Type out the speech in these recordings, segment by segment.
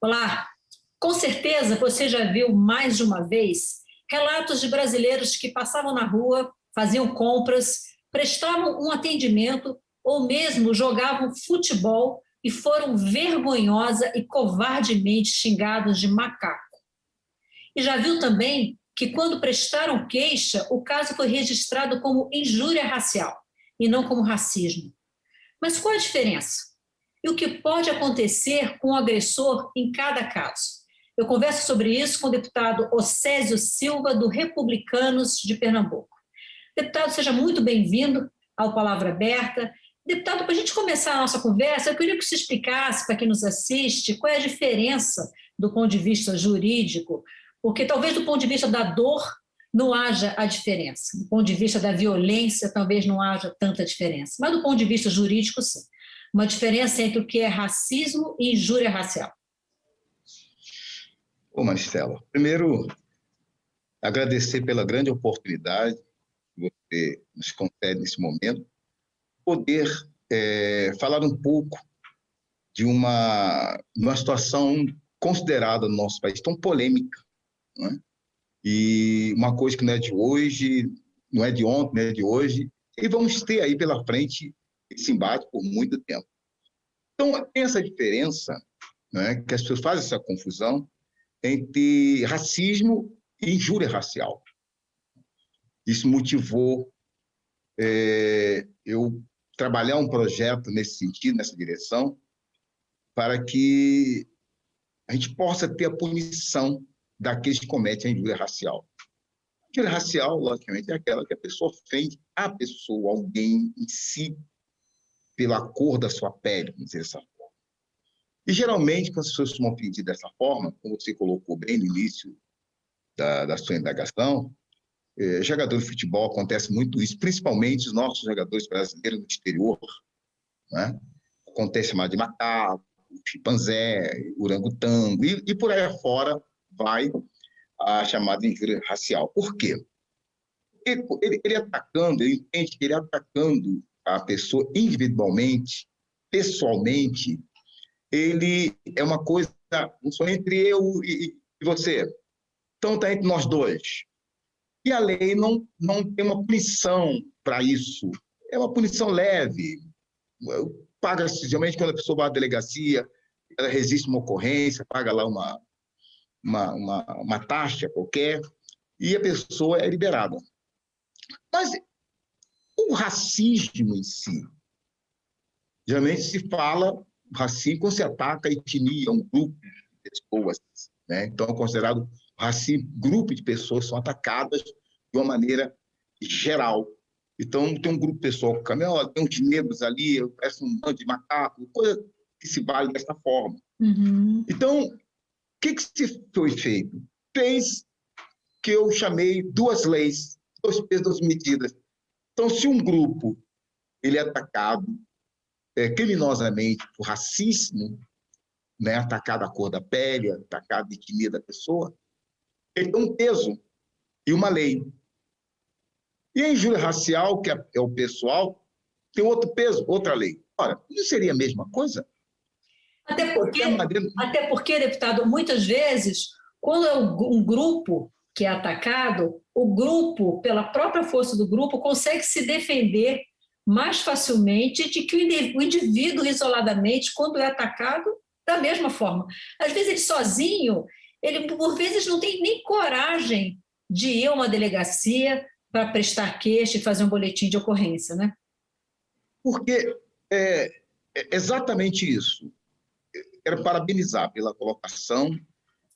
Olá, com certeza você já viu mais de uma vez relatos de brasileiros que passavam na rua, faziam compras, prestavam um atendimento ou mesmo jogavam futebol e foram vergonhosa e covardemente xingados de macaco. E já viu também que quando prestaram queixa, o caso foi registrado como injúria racial e não como racismo. Mas qual a diferença? E o que pode acontecer com o agressor em cada caso? Eu converso sobre isso com o deputado Océsio Silva, do Republicanos de Pernambuco. Deputado, seja muito bem-vindo ao Palavra Aberta. Deputado, para a gente começar a nossa conversa, eu queria que você explicasse para quem nos assiste qual é a diferença do ponto de vista jurídico, porque talvez do ponto de vista da dor não haja a diferença, do ponto de vista da violência talvez não haja tanta diferença, mas do ponto de vista jurídico, sim. Uma diferença entre o que é racismo e injúria racial. Ô, Maristela, primeiro, agradecer pela grande oportunidade que você nos concede nesse momento, poder falar um pouco de uma situação considerada no nosso país tão polêmica, né? E uma coisa que não é de hoje, não é de ontem, não é de hoje, e vamos ter aí pela frente esse embate por muito tempo. Então, tem essa diferença, né, que as pessoas fazem essa confusão entre racismo e injúria racial. Isso motivou eu trabalhar um projeto nesse sentido, nessa direção, para que a gente possa ter a punição daqueles que cometem a injúria racial. A injúria racial, logicamente, é aquela que a pessoa ofende a pessoa, alguém em si, pela cor da sua pele, vamos dizer dessa forma. E, geralmente, quando as pessoas são ofendidas dessa forma, como você colocou bem no início da sua indagação, jogador de futebol acontece muito isso, principalmente os nossos jogadores brasileiros no exterior, né? Acontece chamado de macaco, chimpanzé, orangotango, e por aí afora vai a chamada injúria racial. Por quê? Ele atacando, ele entende que ele atacando a pessoa individualmente, pessoalmente, ele é uma coisa só entre eu e você. Então está entre nós dois. E a lei não tem uma punição para isso. É uma punição leve. Paga-se, geralmente, quando a pessoa vai à delegacia, ela resiste uma ocorrência, paga lá uma taxa qualquer, e a pessoa é liberada. Mas o racismo em si, geralmente se fala racismo quando se ataca a etnia, um grupo de pessoas, né? Então, é considerado racismo, grupo de pessoas são atacadas de uma maneira geral. Então, tem um grupo pessoal que tem uns negros ali, parece um bando de macaco, coisa que se vale dessa forma. Uhum. Então, o que se foi feito? Fez que eu chamei duas leis, dois pesos, duas medidas. Então, se um grupo ele é atacado criminosamente por racismo, né, atacado a cor da pele, atacado a etnia da pessoa, ele tem um peso e uma lei. E a injúria racial, que é o pessoal, tem outro peso, outra lei. Ora, não seria a mesma coisa? Até porque, deputado, muitas vezes, quando é um grupo que é atacado, o grupo, pela própria força do grupo, consegue se defender mais facilmente de que o indivíduo, isoladamente, quando é atacado, da mesma forma. Às vezes, ele sozinho, ele, por vezes, não tem nem coragem de ir a uma delegacia para prestar queixa e fazer um boletim de ocorrência, né? Porque é exatamente isso. Quero parabenizar pela colocação.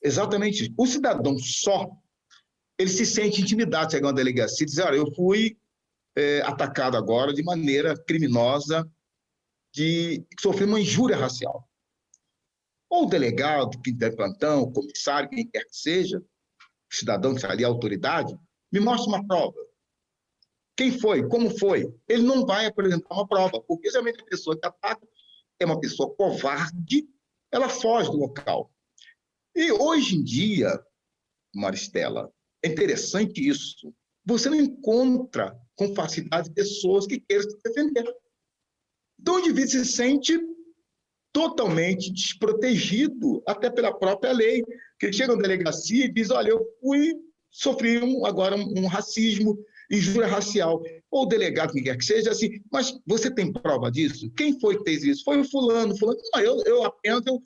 Exatamente isso. O cidadão só, ele se sente intimidado, chegar a uma delegacia e dizer, olha, eu fui atacado agora de maneira criminosa, de sofrer uma injúria racial. Ou o delegado, que der plantão, o comissário, quem quer que seja, o cidadão que está ali, a autoridade, me mostra uma prova. Quem foi? Como foi? Ele não vai apresentar uma prova, porque geralmente a pessoa que ataca é uma pessoa covarde, ela foge do local. E hoje em dia, Maristela, é interessante isso. Você não encontra com facilidade pessoas que queiram se defender. Então, o indivíduo se sente totalmente desprotegido, até pela própria lei, que ele chega na delegacia e diz, olha, eu sofri agora um racismo, injúria racial, ou o delegado, quem quer que seja, assim, mas você tem prova disso? Quem foi que fez isso? Foi o fulano. Não, eu apenas, eu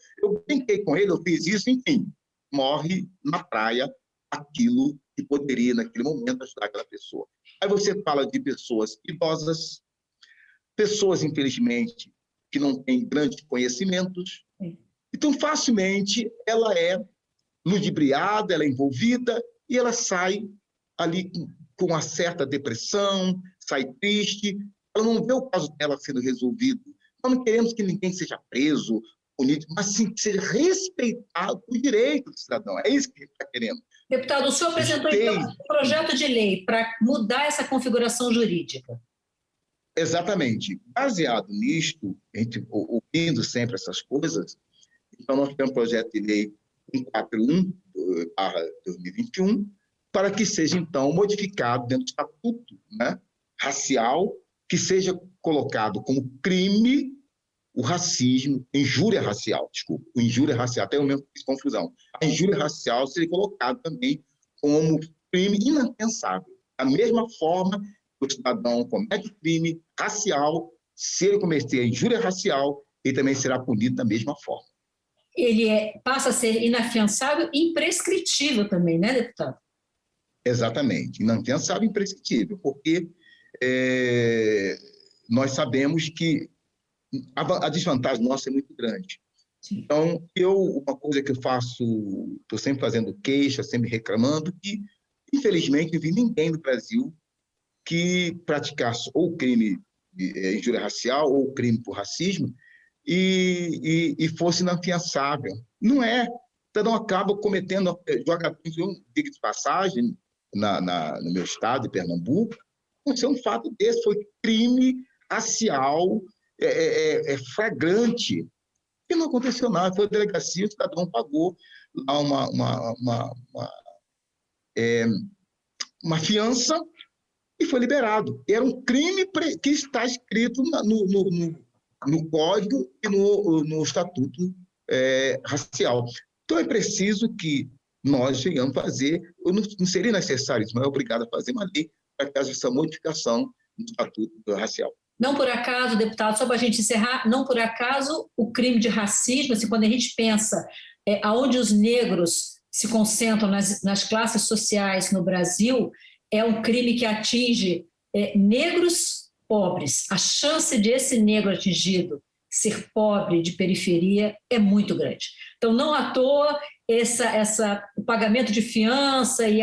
brinquei com ele, eu fiz isso, enfim. Morre na praia aquilo que poderia, naquele momento, ajudar aquela pessoa. Aí você fala de pessoas idosas, pessoas, infelizmente, que não têm grandes conhecimentos, então, facilmente, ela é ludibriada, ela é envolvida, e ela sai ali com uma certa depressão, sai triste, ela não vê o caso dela sendo resolvido. Nós não queremos que ninguém seja preso, punido, mas sim que seja respeitado o direito do cidadão. É isso que a gente está querendo. Deputado, o senhor apresentou então um projeto de lei para mudar essa configuração jurídica. Exatamente. Baseado nisto, a gente ouvindo sempre essas coisas, então nós temos um projeto de lei 141/2021, para que seja, então, modificado dentro do Estatuto, né, racial, que seja colocado como crime o racismo, injúria racial, desculpa, o injúria racial, até eu mesmo fiz confusão. A injúria racial seria colocado também como crime inapensável. Da mesma forma que o cidadão comete crime racial, se ele cometer a injúria racial, ele também será punido da mesma forma. Ele passa a ser inafiançável e imprescritível também, né, deputado? Exatamente, inafiançável e imprescritível, porque nós sabemos que a desvantagem nossa é muito grande. Sim. Então, uma coisa que eu faço, estou sempre fazendo queixa, sempre reclamando, que, infelizmente, não vi ninguém no Brasil que praticasse ou crime de injúria racial ou crime por racismo e fosse inafiançável. Não é. Então, acaba cometendo, diga de passagem, no meu estado, de Pernambuco, aconteceu um fato desse, foi crime racial flagrante. E não aconteceu nada, foi a delegacia, o cidadão pagou lá uma fiança e foi liberado. Era um crime que está escrito no Código e no Estatuto Racial. Então, é preciso que nós venhamos fazer, não seria necessário isso, mas é obrigado a fazer uma lei para que haja essa modificação no Estatuto Racial. Não por acaso, deputado, só para a gente encerrar, não por acaso o crime de racismo, assim, quando a gente pensa aonde os negros se concentram nas classes sociais no Brasil, é um crime que atinge negros pobres. A chance de esse negro atingido ser pobre de periferia é muito grande. Então, não à toa, o pagamento de fiança e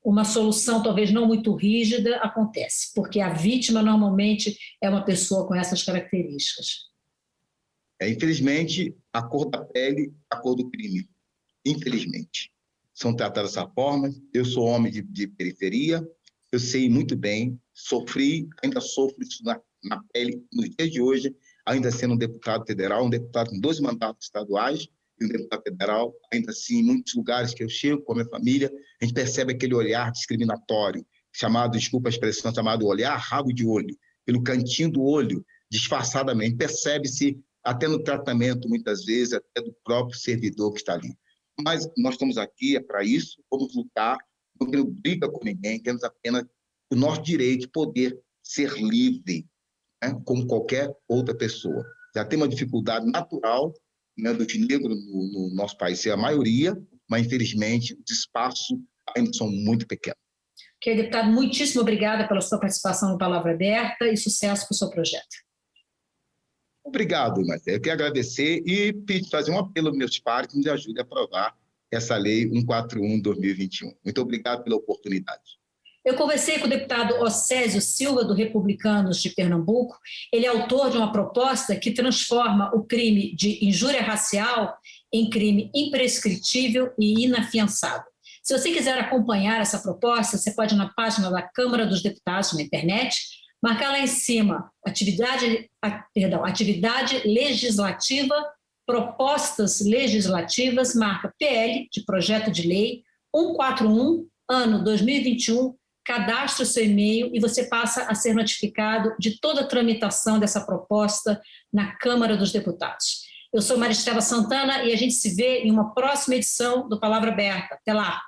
uma solução talvez não muito rígida acontece, porque a vítima normalmente é uma pessoa com essas características. Infelizmente, a cor da pele, a cor do crime. Infelizmente. São tratadas dessa forma. Eu sou homem de periferia, eu sei muito bem, sofri, ainda sofro isso na pele nos dias de hoje, ainda sendo um deputado federal, um deputado com 12 mandatos estaduais, e um deputado federal, ainda assim, em muitos lugares que eu chego com a minha família, a gente percebe aquele olhar discriminatório, chamado, desculpa a expressão, chamado olhar rabo de olho, pelo cantinho do olho, disfarçadamente, percebe-se até no tratamento, muitas vezes, até do próprio servidor que está ali. Mas nós estamos aqui, é para isso, vamos lutar, não queremos briga com ninguém, temos apenas o nosso direito de poder ser livre, né, como qualquer outra pessoa. Já tem uma dificuldade natural, né, do negro no nosso país ser a maioria, mas, infelizmente, os espaços ainda são muito pequenos. Ok, deputado, muitíssimo obrigada pela sua participação no Palavra Aberta e sucesso para o seu projeto. Obrigado, Marcelo. Eu quero agradecer e fazer um apelo aos meus pares que nos ajudem a aprovar essa lei 141/2021. Muito obrigado pela oportunidade. Eu conversei com o deputado Océsio Silva, do Republicanos de Pernambuco. Ele é autor de uma proposta que transforma o crime de injúria racial em crime imprescritível e inafiançável. Se você quiser acompanhar essa proposta, você pode ir na página da Câmara dos Deputados na internet, marcar lá em cima atividade legislativa, propostas legislativas, marca PL, de projeto de lei 141, ano 2021, cadastre o seu e-mail e você passa a ser notificado de toda a tramitação dessa proposta na Câmara dos Deputados. Eu sou Maristela Santana e a gente se vê em uma próxima edição do Palavra Aberta. Até lá!